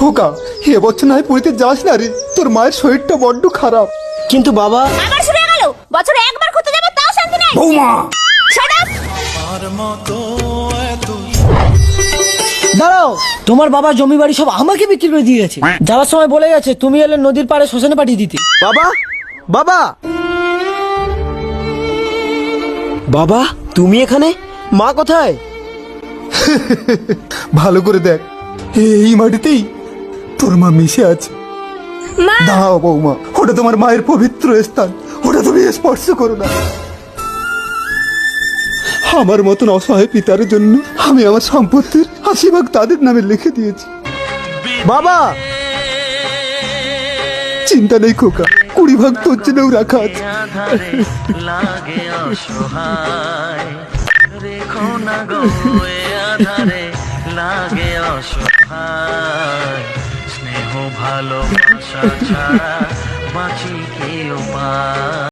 খোকা, এবছর নয় পুরীতে যাস না রে, তোর মায়ের শরীরটা বড্ড খারাপ। কিন্তু বাবা, আবার শুরু হয়ে গেল, বছরে একবার ঘুরতে যাবো তাও শান্তি নেই। বৌমা, Shut up! দাঁড়াও, তোমার বাবা জমি বাড়ি সব আমাকে বিক্রি করে দিয়ে গেছে। যাওয়ার সময় বলে গেছে তুমি এলে নদীর পাড়ে শ্মশানে পাঠিয়ে দিতে। বাবা, বাবা, বাবা, তুমি এখানে? মা কোথায়? ভালো করে দেখ, এই মাটিতেই তোর মা মিশে আছে। মা, দাও বৌমা, ওটা তোমার মায়ের পবিত্র স্থান, ওটা তুমি স্পর্শ করো না। আমার মতন অসহায় পিতার জন্য আমি আমার সম্পত্তির 80 ভাগ তাদের নামে লিখে দিয়েছি। বাবা, চিন্তা নেই খোকা, 20 ভাগ তোর জন্যও রাখা আছে। লাগে অসহায়, রেখো না গো এ আধারে, লাগে অসহায়, স্নেহ ভালোবাসা ছাড়া বাঁচি কি উপায়।